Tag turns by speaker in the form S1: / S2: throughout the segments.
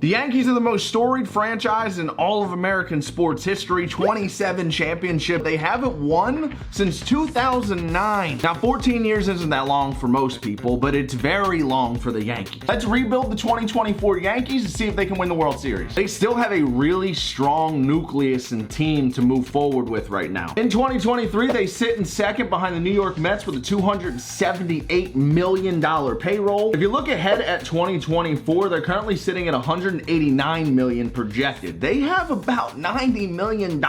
S1: The Yankees are the most storied franchise in all of American sports history. 27 championships. They haven't won since 2009. Now, 14 years isn't that long for most people, but it's very long for the Yankees. Let's rebuild the 2024 Yankees and see if they can win the World Series. They still have a really strong nucleus and team to move forward with right now. In 2023, they sit in second behind the New York Mets with a $278 million payroll. If you look ahead at 2024, they're currently sitting at $189 million projected. They have about $90 million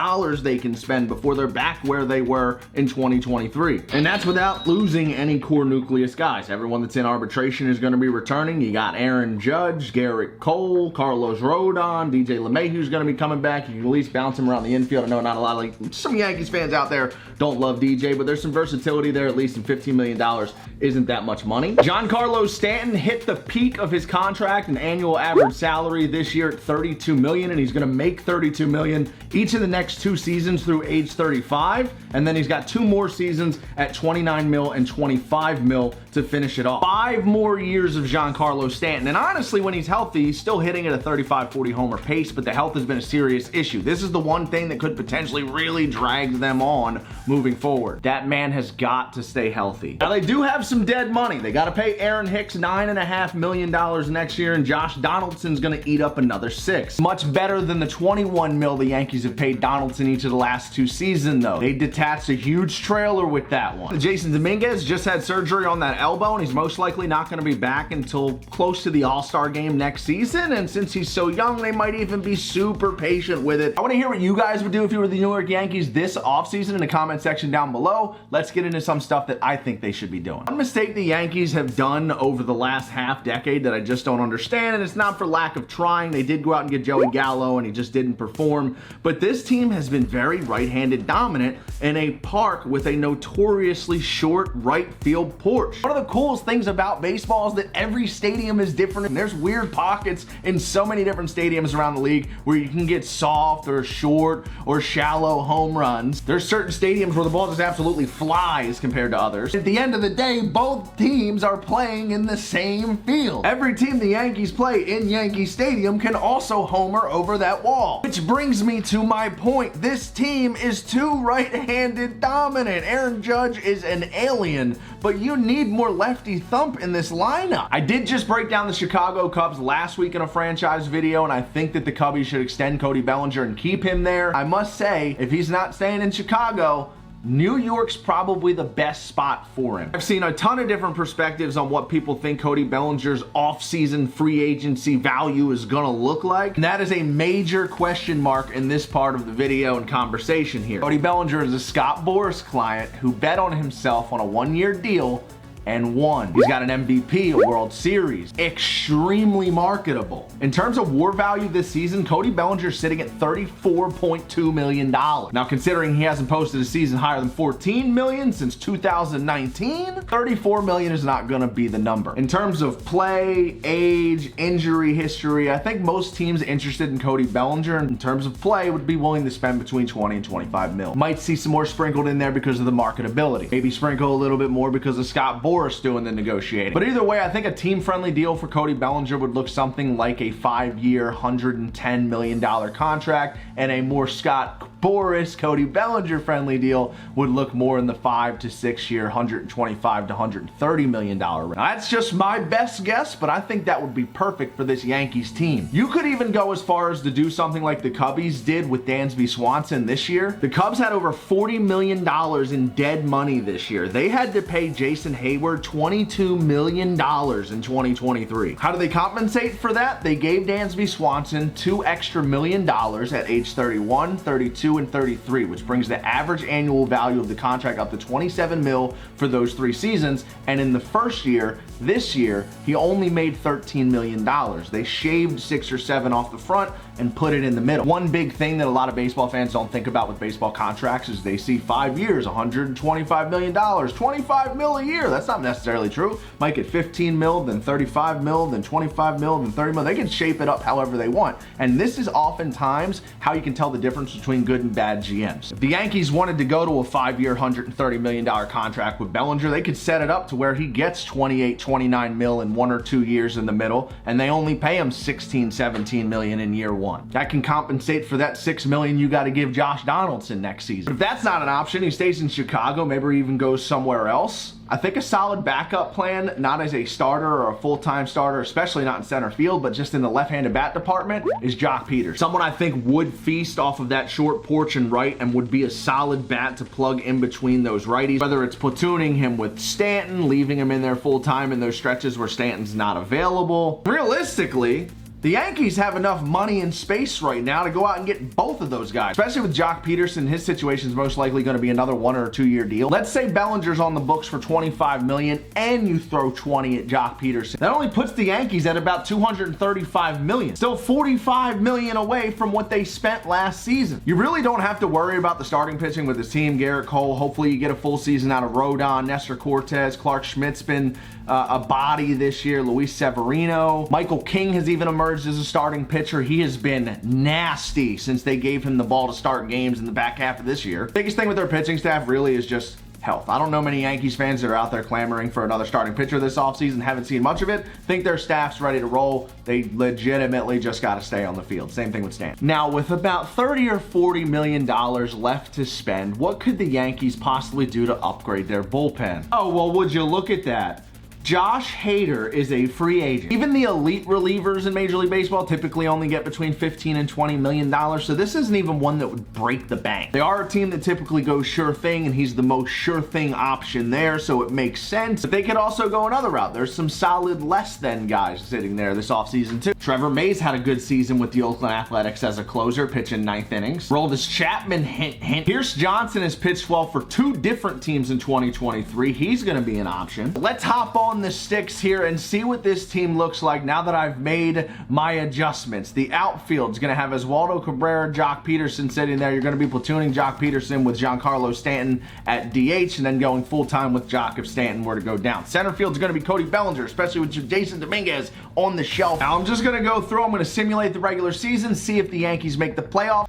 S1: they can spend before they're back where they were in 2023. And that's without losing any core nucleus guys. Everyone that's in arbitration is going to be returning. You got Aaron Judge, Garrett Cole, Carlos Rodon, DJ LeMahieu's going to be coming back. You can at least bounce him around the infield. I know not a lot of some Yankees fans out there don't love DJ, but there's some versatility there, at least, in $15 million isn't that much money. Giancarlo Stanton hit the peak of his contract and annual average salary this year at $32 million, and he's going to make $32 million each of the next 2 seasons through age 35, and then he's got 2 more seasons at $29 mil and $25 mil to finish it off. 5 more years of Giancarlo Stanton, and honestly, when he's healthy, he's still hitting at a 35-40 homer pace, but the health has been a serious issue. This is the one thing that could potentially really drag them on moving forward. That man has got to stay healthy. Now, they do have some dead money. They got to pay Aaron Hicks $9.5 million next year, and Josh Donaldson's going to eat up another 6. Much better than the 21 mil the Yankees have paid Donaldson each of the last 2 seasons, though. They detached a huge trailer with that one. Jason Dominguez just had surgery on that elbow, and he's most likely not going to be back until close to the All-Star game next season, and since he's so young, they might even be super patient with it. I want to hear what you guys would do if you were the New York Yankees this offseason in the comment section down below. Let's get into some stuff that I think they should be doing. One mistake the Yankees have done over the last half decade that I just don't understand, and it's not for lack of trying. They did go out and get Joey Gallo, and he just didn't perform, but this team has been very right-handed dominant in a park with a notoriously short right field porch. One of the coolest things about baseball is that every stadium is different, and there's weird pockets in so many different stadiums around the league where you can get soft or short or shallow home runs. There's certain stadiums where the ball just absolutely flies compared to others. At the end of the day, both teams are playing in the same field. Every team the Yankees play in Yankee Stadium can also homer over that wall. Which brings me to my point. This team is too right-handed dominant. Aaron Judge is an alien, but you need more lefty thump in this lineup. I did just break down the Chicago Cubs last week in a franchise video, and I think that the Cubbies should extend Cody Bellinger and keep him there. I must say, if he's not staying in Chicago, New York's probably the best spot for him. I've seen a ton of different perspectives on what people think Cody Bellinger's off-season free agency value is gonna look like, and that is a major question mark in this part of the video and conversation here. Cody Bellinger is a Scott Boras client who bet on himself on a 1-year deal and won. He's got an MVP, a World Series. Extremely marketable. In terms of WAR value this season, Cody Bellinger's sitting at $34.2 million. Now, considering he hasn't posted a season higher than $14 million since 2019, $34 million is not gonna be the number. In terms of play, age, injury history, I think most teams interested in Cody Bellinger in terms of play would be willing to spend between 20 and 25 mil. Might see some more sprinkled in there because of the marketability. Maybe sprinkle a little bit more because of Scott Boras doing the negotiating. But either way, I think a team-friendly deal for Cody Bellinger would look something like a 5-year, $110 million contract, and a more Scott Boras, Cody Bellinger-friendly deal would look more in the 5 to 6 year, $125 to $130 million range. Now, that's just my best guess, but I think that would be perfect for this Yankees team. You could even go as far as to do something like the Cubbies did with Dansby Swanson this year. The Cubs had over $40 million in dead money this year. They had to pay Jason Hayward $22 million in 2023. How do they compensate for that? They gave Dansby Swanson $2 extra million at age 31, 32, and 33, which brings the average annual value of the contract up to 27 mil for those 3 seasons. And in the first year, this year, he only made $13 million. They shaved 6 or 7 off the front and put it in the middle. One big thing that a lot of baseball fans don't think about with baseball contracts is they see 5 years, $125 million, 25 mil a year. That's not necessarily true. Might get 15 mil, then 35 mil, then 25 mil, then 30 mil. They can shape it up however they want. And this is oftentimes how you can tell the difference between good good and bad GMs. If the Yankees wanted to go to a 5-year, $130 million contract with Bellinger, they could set it up to where he gets 28, 29 mil in 1 or 2 years in the middle, and they only pay him 16, 17 million in year 1. That can compensate for that $6 million you got to give Josh Donaldson next season. But if that's not an option, he stays in Chicago, maybe even goes somewhere else. I think a solid backup plan, not as a starter or a full-time starter, especially not in center field, but just in the left-handed bat department, is Jock Peters. Someone I think would feast off of that short porch and right and would be a solid bat to plug in between those righties, whether it's platooning him with Stanton, leaving him in there full-time in those stretches where Stanton's not available. Realistically, the Yankees have enough money and space right now to go out and get both of those guys, especially with Jock Peterson. His situation is most likely going to be another 1 or 2 year deal. Let's say Bellinger's on the books for $25 million and you throw 20 at Jock Peterson. That only puts the Yankees at about $235 million. Still $45 million away from what they spent last season. You really don't have to worry about the starting pitching with this team. Garrett Cole, hopefully you get a full season out of Rodon, Nestor Cortez, Clark Schmidt's been a body this year, Luis Severino. Michael King has even emerged as a starting pitcher. He has been nasty since they gave him the ball to start games in the back half of this year. Biggest thing with their pitching staff really is just health. I don't know many Yankees fans that are out there clamoring for another starting pitcher this offseason. Haven't seen much of it. Think their staff's ready to roll. They legitimately just got to stay on the field. Same thing with Stanton. Now, with about $30 or $40 million left to spend, what could the Yankees possibly do to upgrade their bullpen? Oh, well, would you look at that? Josh Hader is a free agent. Even the elite relievers in Major League Baseball typically only get between $15 and $20 million, so this isn't even one that would break the bank. They are a team that typically goes sure thing, and he's the most sure thing option there, so it makes sense. But they could also go another route. There's some solid less than guys sitting there this offseason too. Trevor Mays had a good season with the Oakland Athletics as a closer, pitching 9th innings. Roldis Chapman, hint. Pierce Johnson has pitched well for 2 different teams in 2023. He's going to be an option. Let's hop on the sticks here and see what this team looks like now that I've made my adjustments. The outfield's going to have Oswaldo Cabrera, Jock Peterson sitting there. You're going to be platooning Jock Peterson with Giancarlo Stanton at DH and then going full-time with Jock if Stanton were to go down. Center field's going to be Cody Bellinger, especially with Jason Dominguez on the shelf. Now I'm just going to go through. I'm going to simulate the regular season, see if the Yankees make the playoffs.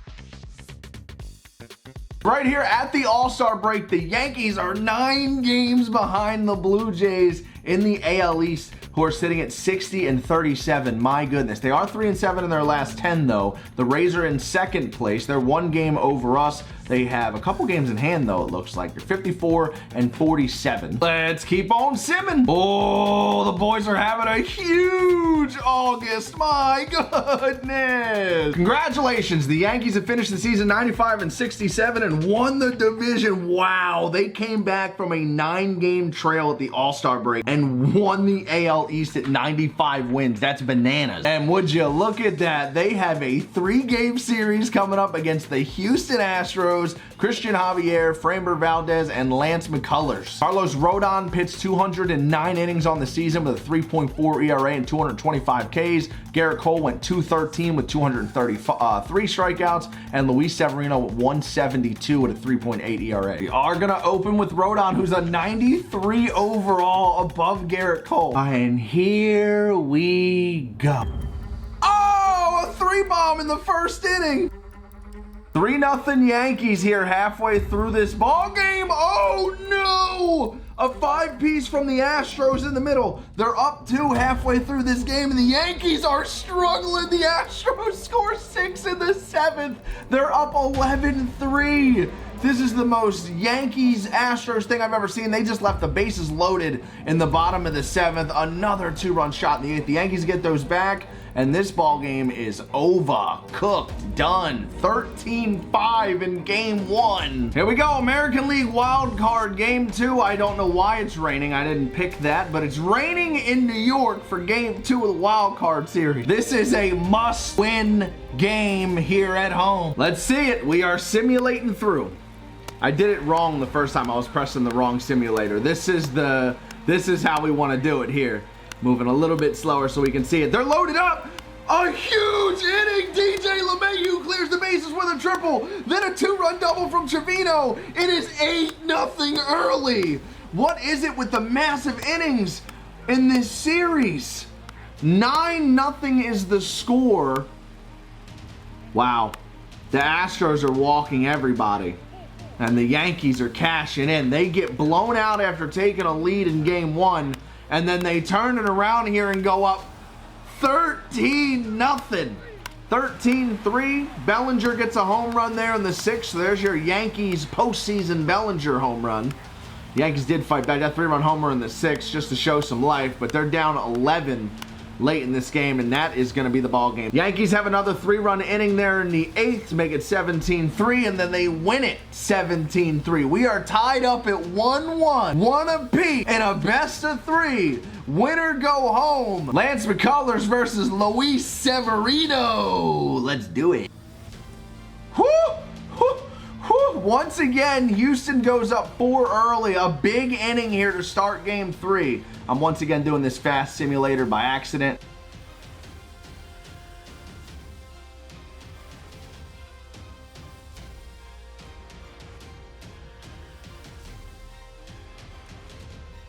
S1: Right here at the All-Star break, the Yankees are 9 games behind the Blue Jays in the AL East, who are sitting at 60 and 37. My goodness. They are 3-7 in their last 10, though. The Rays are in second place. They're 1 game over us. They have a couple games in hand, though, it looks like. They're 54 and 47. Let's keep on simming. Oh, the boys are having a huge August. My goodness. Congratulations. The Yankees have finished the season 95 and 67 and won the division. Wow. They came back from a 9-game trail at the All-Star break and won the AL East at 95 wins. That's bananas. And would you look at that? They have a 3-game series coming up against the Houston Astros, Christian Javier, Framber Valdez, and Lance McCullers. Carlos Rodon pitched 209 innings on the season with a 3.4 ERA and 225 Ks. Garrett Cole went 213 with 233 strikeouts, and Luis Severino 172 with a 3.8 ERA. We are going to open with Rodon, who's a 93 overall above Garrett Cole. And here we go. Oh, a 3-bomb in the first inning. 3-0 Yankees here halfway through this ball game. Oh no! A 5-piece from the Astros in the middle. They're up 2 halfway through this game, and the Yankees are struggling. The Astros score 6 in the 7th. They're up 11-3. This is the most Yankees-Astros thing I've ever seen. They just left the bases loaded in the bottom of the 7th. Another 2-run shot in the 8th. The Yankees get those back, and this ball game is over, cooked, done. 13-5 in game 1. Here we go, American League Wild Card game 2. I don't know why it's raining. I didn't pick that, but it's raining in New York for game 2 of the Wild Card series. This is a must-win game here at home. Let's see it. We are simulating through. I did it wrong the first time. I was pressing the wrong simulator. This is how we want to do it here. Moving a little bit slower so we can see it. They're loaded up. A huge inning. DJ LeMahieu clears the bases with a triple. Then a 2-run double from Trevino. It is 8-0 early. What is it with the massive innings in this series? 9-0 is the score. Wow. The Astros are walking everybody. And the Yankees are cashing in. They get blown out after taking a lead in game 1. And then they turn it around here and go up 13-0. 13-3. Bellinger gets a home run there in the 6th. There's your Yankees postseason Bellinger home run. The Yankees did fight back. That 3-run homer in the 6th just to show some life. But they're down 11 late in this game, and that is going to be the ball game. Yankees have another 3-run inning there in the 8th to make it 17-3, and then they win it 17-3. We are tied up at 1-1, one apiece in a best-of-3. Winner go home. Lance McCullers versus Luis Severino. Let's do it. Whoo! Once again, Houston goes up 4 early. A big inning here to start game 3. I'm once again doing this fast simulator by accident.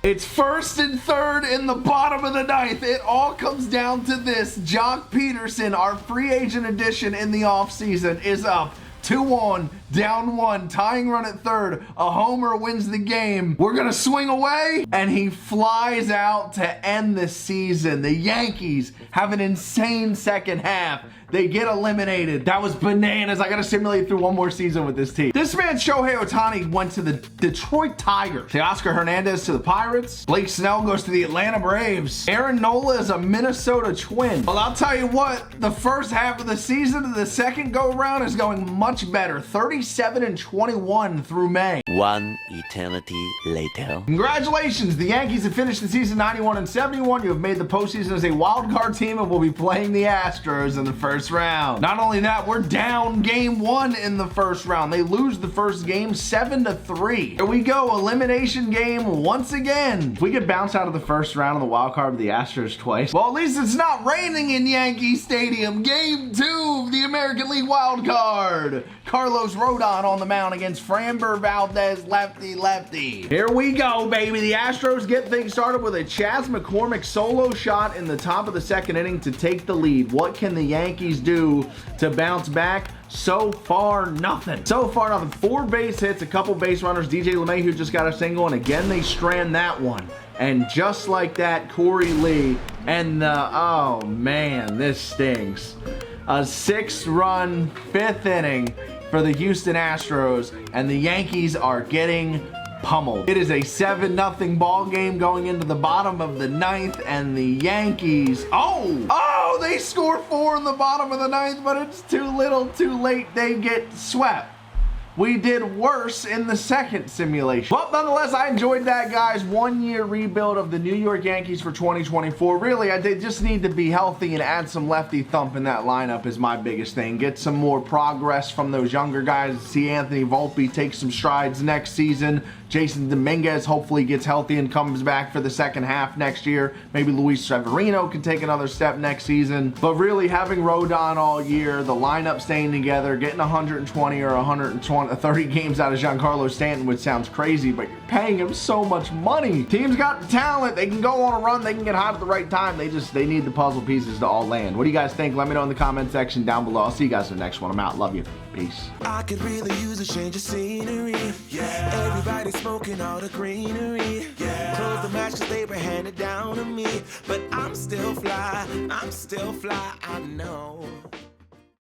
S1: It's 1st and 3rd in the bottom of the 9th. It all comes down to this. Jock Peterson, our free agent addition in the offseason, is up 2-1, down 1, tying run at 3rd. A homer wins the game. We're gonna swing away, and he flies out to end the season. The Yankees have an insane second half. They get eliminated. That was bananas. I gotta simulate through one more season with this team. This man, Shohei Ohtani, went to the Detroit Tigers. Teoscar Hernandez to the Pirates. Blake Snell goes to the Atlanta Braves. Aaron Nola is a Minnesota Twin. Well, I'll tell you what, the first half of the season to the second go-around is going much better. 37-21 through May.
S2: One eternity later.
S1: Congratulations, the Yankees have finished the season 91-71. You have made the postseason as a wild card team and will be playing the Astros in the first round. Not only that, we're down game 1 in the first round. They lose the first game 7-3. Here we go, elimination game once again. If we get bounced out of the first round of the wild card with the Astros twice, well, at least it's not raining in Yankee Stadium. Game 2 of the American League wild card. Carlos Rodon on the mound against Framber Valdez, lefty. Here we go, baby. The Astros get things started with a Chas McCormick solo shot in the top of the 2nd inning to take the lead. What can the Yankees do to bounce back? So far, nothing. 4 base hits, a couple base runners. DJ LeMahieu just got a single, and again, they strand that one. And just like that, Corey Lee and the, oh man, this stings. A 6-run 5th inning for the Houston Astros, and the Yankees are getting pummeled. It is a 7-0 ball game going into the bottom of the 9th, and the Yankees, oh, they score 4 in the bottom of the 9th, but it's too little, too late. They get swept. We did worse in the second simulation. But nonetheless, I enjoyed that, guys. 1-year rebuild of the New York Yankees for 2024. Really, they just need to be healthy and add some lefty thump in that lineup is my biggest thing. Get some more progress from those younger guys. See Anthony Volpe take some strides next season. Jason Dominguez hopefully gets healthy and comes back for the second half next year. Maybe Luis Severino can take another step next season. But really, having Rodon all year, the lineup staying together, getting 120 or 130 games out of Giancarlo Stanton, which sounds crazy, but you're paying him so much money. Team's got the talent. They can go on a run. They can get hot at the right time. They need the puzzle pieces to all land. What do you guys think? Let me know in the comment section down below. I'll see you guys in the next one. I'm out. Love you. Peace.
S3: I could really use a change of scenery. Yeah. Everybody's smoking all the greenery. Yeah. Close the match 'cause they were handed down to me. But I'm still fly, I know.